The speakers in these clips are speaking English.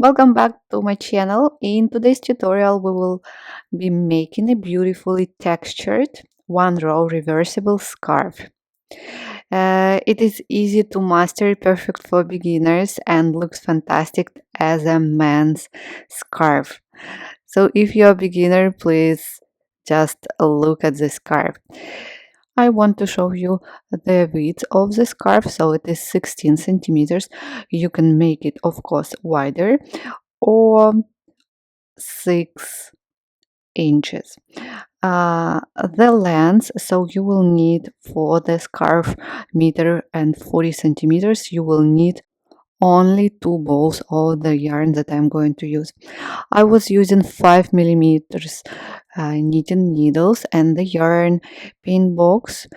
Welcome back to my channel. In today's tutorial, we will be making a beautifully textured one row reversible scarf. It is easy to master, perfect for beginners, and looks fantastic as a man's scarf. So, if you're a beginner, please just look at the scarf. I want to show you the width of the scarf, so it is 16 centimeters. You can make it, of course, wider or 6 inches. The length, so you will need for the scarf meter and 40 centimeters, you will need only two balls of the yarn that I'm going to use. I was using 5 millimeters knitting needles, and the yarn paint box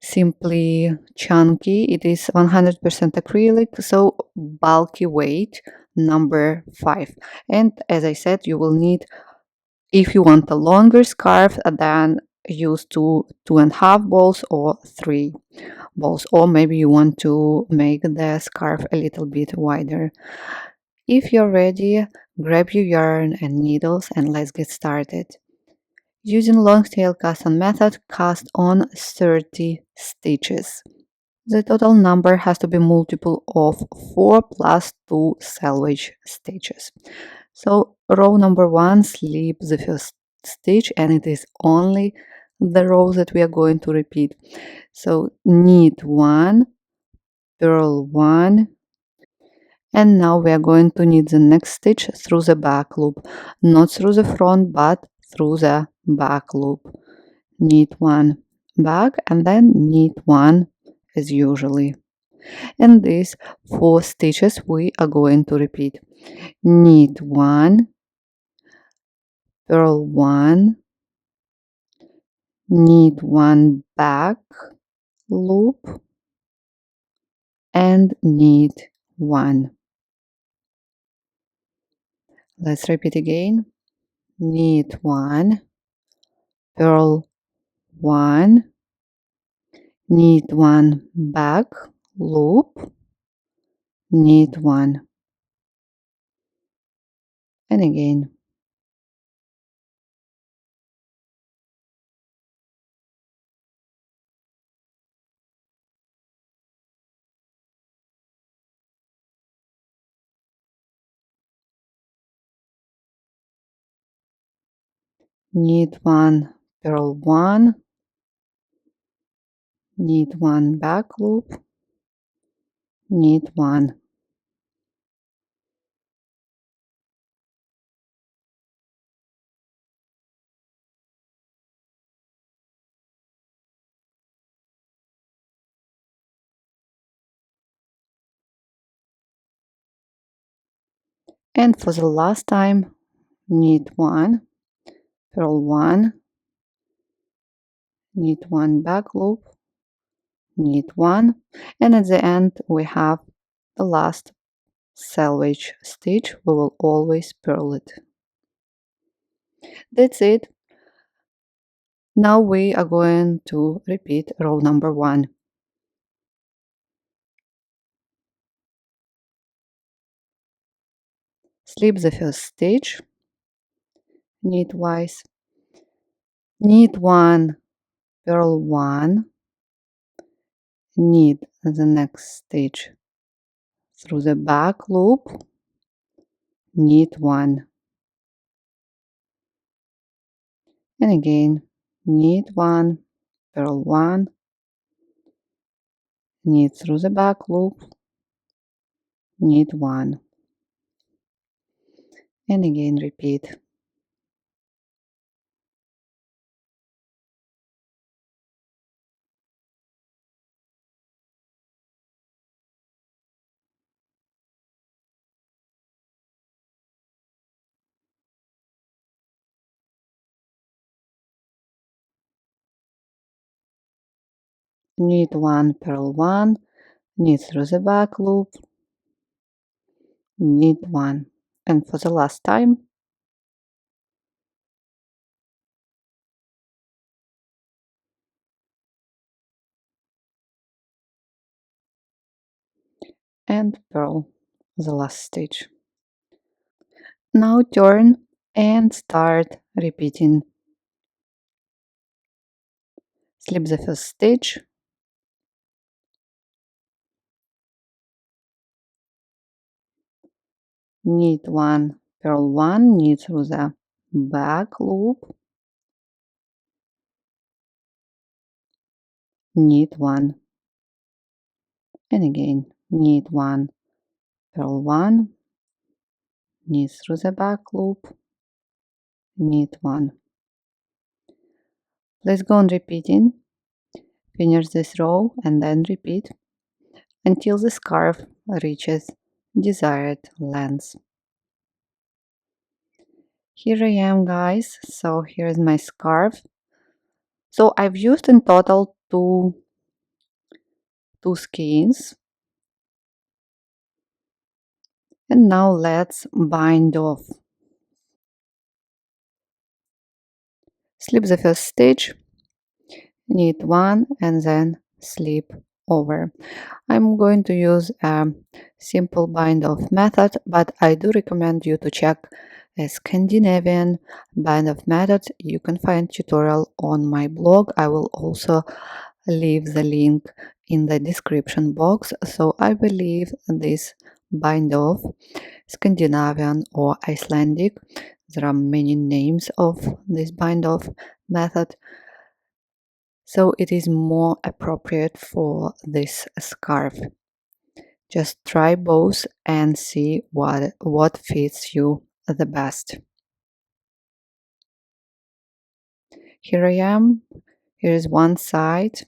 simply chunky. It is 100% acrylic, so bulky weight number 5. And as I said, you will need, if you want a longer scarf, then use two and a half balls or 3 balls, or maybe you want to make the scarf a little bit wider. If you're ready, grab your yarn and needles and let's get started. Using long tail cast on method, cast on 30 stitches. The total number has to be multiple of 4 plus 2 selvage stitches. So row number 1, slip the first stitch, and it is only the row that we are going to repeat. So knit 1, purl 1, and now we are going to knit the next stitch through the back loop, not through the front but through the back loop. Knit 1 back and then knit 1 as usually. And these 4 stitches we are going to repeat. Knit 1, purl 1, knit 1 back loop, and knit 1. Let's repeat again. Knit 1, purl 1, knit 1 back loop, knit 1, and again. Knit 1, purl 1, knit 1 back loop, knit 1. And for the last time, knit 1, purl 1, knit 1 back loop, knit 1, and at the end we have the last selvage stitch. We will always purl it. That's it. Now we are going to repeat row number 1. Slip the first stitch, knitwise, knit 1, purl 1, knit the next stitch through the back loop, knit 1, and again knit 1, purl 1, knit through the back loop, knit 1, and again repeat. Knit 1, purl 1, knit through the back loop, knit 1, and for the last time, and purl the last stitch. Now turn and start repeating. Slip the first stitch, knit one, purl one, knit through the back loop, knit one, and again knit one, purl one, knit through the back loop, knit one. Let's go on repeating. Finish this row and then repeat until the scarf reaches desired length. Here I am, guys. So here's my scarf. So I've used in total two skeins. And now let's bind off. Slip the first stitch, knit one, and then slip over. I'm going to use a simple bind off method, but I do recommend you to check a Scandinavian bind off method. You can find tutorial on my blog. I will also leave the link in the description box. So I believe this bind off, Scandinavian or Icelandic, there are many names of this bind off method, so it is more appropriate for this scarf. Just try both and see what fits you the best. Here I am. Here is one side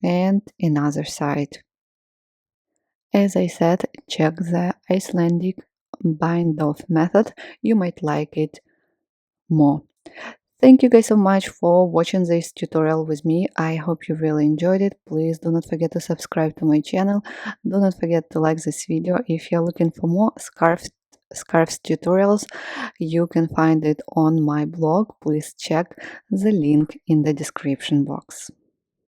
and another side. As I said, check the Icelandic bind off method. You might like it more. Thank you guys so much for watching this tutorial with me. I hope you really enjoyed it. Please do not forget to subscribe to my channel. Do not forget to like this video. If you're looking for more scarves tutorials, you can find it on my blog. Please check the link in the description box.